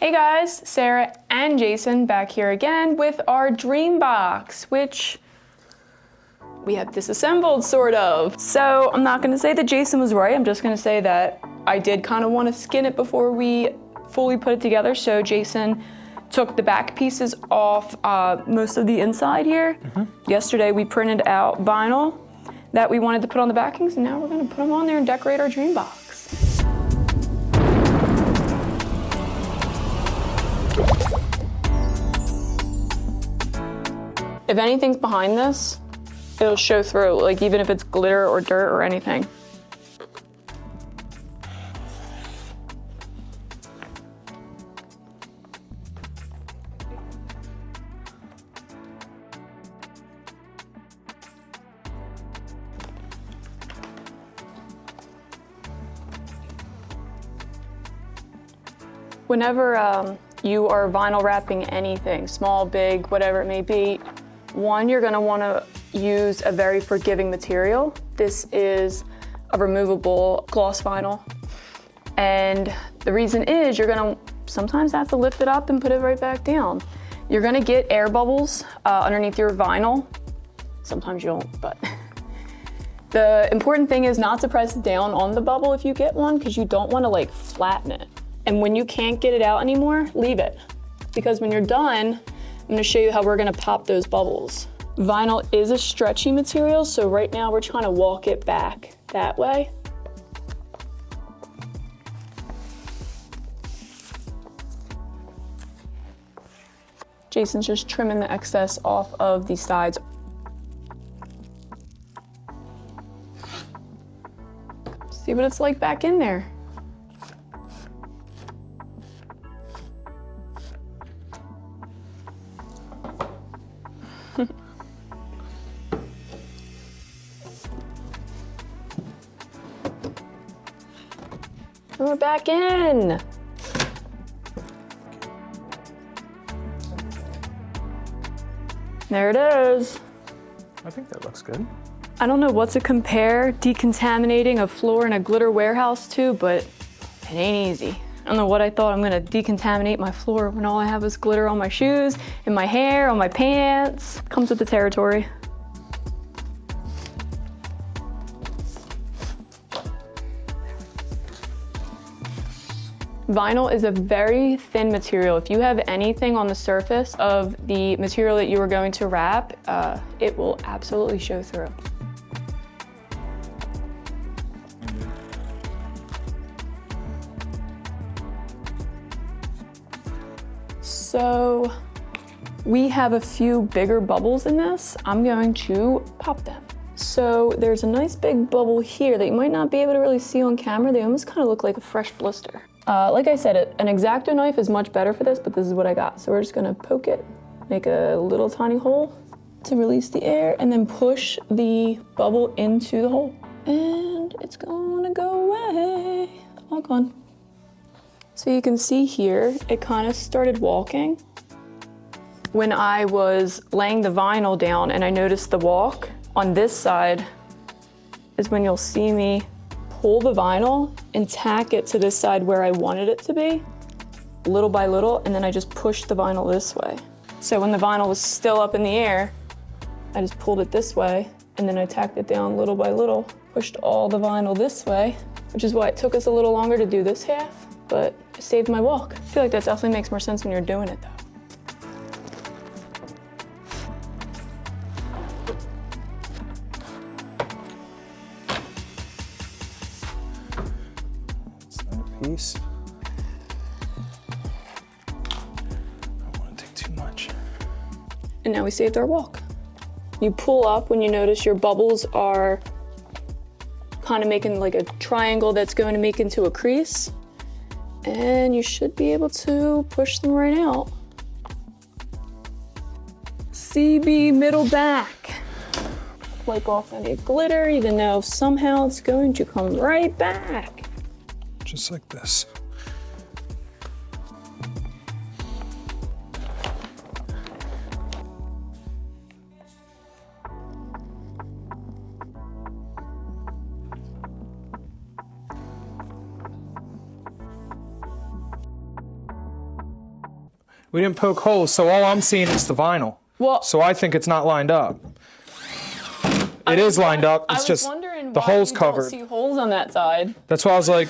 Hey guys, Sarah and Jason back here again with our DreamBox, which we have disassembled, sort of. So I'm not gonna say that Jason was right, I'm just gonna say that I did kind of want to skin it before we fully put it together. So Jason took the back pieces off most of the inside here. Yesterday we printed out vinyl that we wanted to put on the backings, and now we're gonna put them on there and decorate our DreamBox. If anything's behind this, it'll show through, like even if it's glitter or dirt or anything. Whenever you are vinyl wrapping anything, small, big, whatever it may be, one, you're gonna wanna use a very forgiving material. This is a removable gloss vinyl. And the reason is you're gonna sometimes have to lift it up and put it right back down. You're gonna get air bubbles underneath your vinyl. Sometimes you won't, but. The important thing is not to press down on the bubble if you get one, because you don't wanna like flatten it. And when you can't get it out anymore, leave it. Because when you're done, I'm gonna show you how we're gonna pop those bubbles. Vinyl is a stretchy material, so right now we're trying to walk it back that way. Jason's just trimming the excess off of these sides. See what it's like back in there. We're back in. There it is. I think that looks good. I don't know what to compare decontaminating a floor in a glitter warehouse to, but it ain't easy. I don't know what I thought. I'm gonna decontaminate my floor when all I have is glitter on my shoes, in my hair, on my pants. Comes with the territory. Vinyl is a very thin material. If you have anything on the surface of the material that you are going to wrap, it will absolutely show through. So we have a few bigger bubbles in this. I'm going to pop them. So there's a nice big bubble here that you might not be able to really see on camera. They almost kind of look like a fresh blister. Like I said, an X-Acto knife is much better for this, but this is what I got. So we're just gonna poke it, make a little tiny hole to release the air, and then push the bubble into the hole. And it's gonna go away, all gone. So you can see here, it kind of started walking. When I was laying the vinyl down and I noticed the walk on this side is when you'll see me pull the vinyl and tack it to this side where I wanted it to be, little by little, and then I just pushed the vinyl this way. So when the vinyl was still up in the air, I just pulled it this way, and then I tacked it down little by little, pushed all the vinyl this way, which is why it took us a little longer to do this half, but it saved my walk. I feel like that definitely makes more sense when you're doing it though. Piece. I don't want to take too much. And now we saved our walk. You pull up when you notice your bubbles are kind of making like a triangle that's going to make into a crease. And you should be able to push them right out. CB middle back. Wipe off any glitter, even though somehow it's going to come right back. Just like this. We didn't poke holes, so all I'm seeing is the vinyl. Well, So I think it's not lined up. It is lined up. It's just the holes covered. I don't see holes on that side. That's why I was like,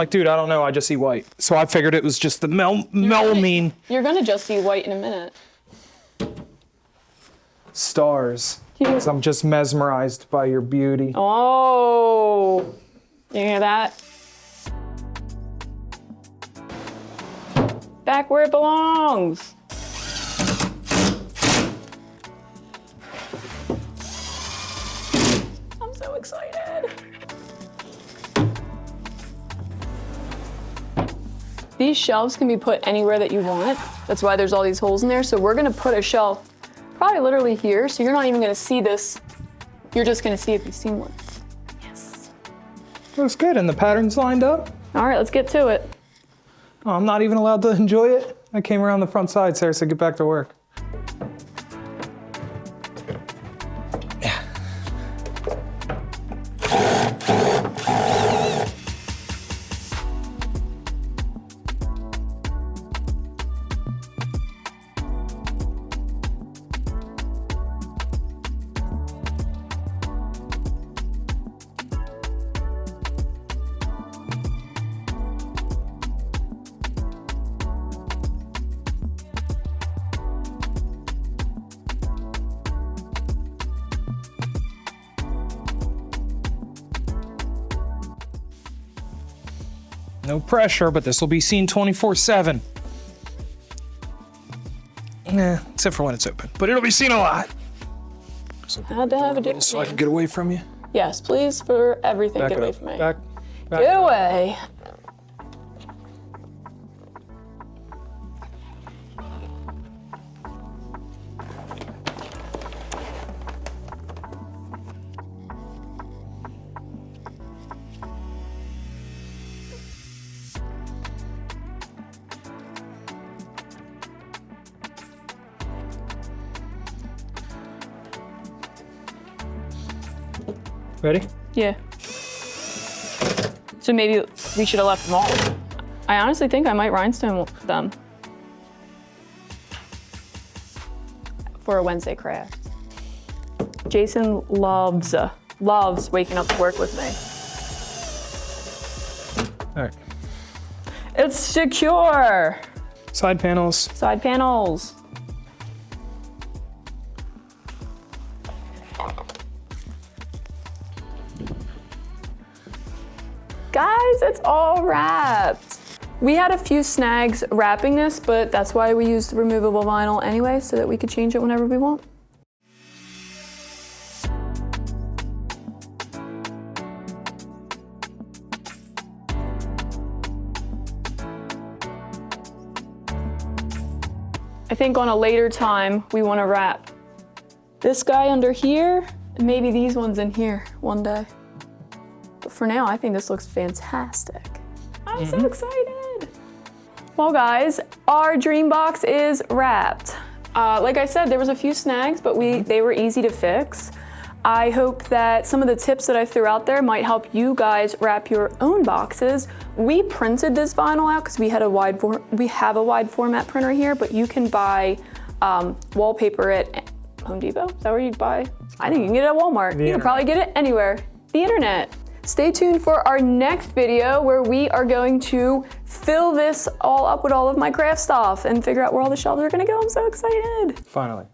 dude, I don't know. I just see white. So I figured it was just the melamine. You're gonna just see white in a minute. Stars. 'Cause I'm just mesmerized by your beauty. Oh, you hear that? Back where it belongs. I'm so excited. These shelves can be put anywhere that you want. That's why there's all these holes in there. So we're gonna put a shelf probably literally here. So you're not even gonna see this. You're just gonna see if you've seen one. Yes. Looks good, and the pattern's lined up. All right, let's get to it. Oh, I'm not even allowed to enjoy it. I came around the front side, Sarah said get back to work. No pressure, but this will be seen 24/7. Except for when it's open. But it'll be seen a lot. Had to have a different So I can get away from you. Yes, please, for everything, Back get it away up. from me. Back. Get away. Ready? Yeah. So maybe we should have left them all. I honestly think I might rhinestone them for a Wednesday craft. Jason loves waking up to work with me. All right. It's secure. Side panels. Side panels. Guys, it's all wrapped. We had a few snags wrapping this, but that's why we used removable vinyl anyway, so that we could change it whenever we want. I think on a later time, we want to wrap this guy under here, and maybe these ones in here one day. But for now, I think this looks fantastic. I'm so excited. Well guys, our DreamBox is wrapped. Like I said, there was a few snags, but they were easy to fix. I hope that some of the tips that I threw out there might help you guys wrap your own boxes. We printed this vinyl out because we have a wide format printer here, but you can buy wallpaper at Home Depot. Is that where you buy? I think you can get it at Walmart. You can probably get it anywhere. The internet. Stay tuned for our next video where we are going to fill this all up with all of my craft stuff and figure out where all the shelves are gonna go. I'm so excited. Finally.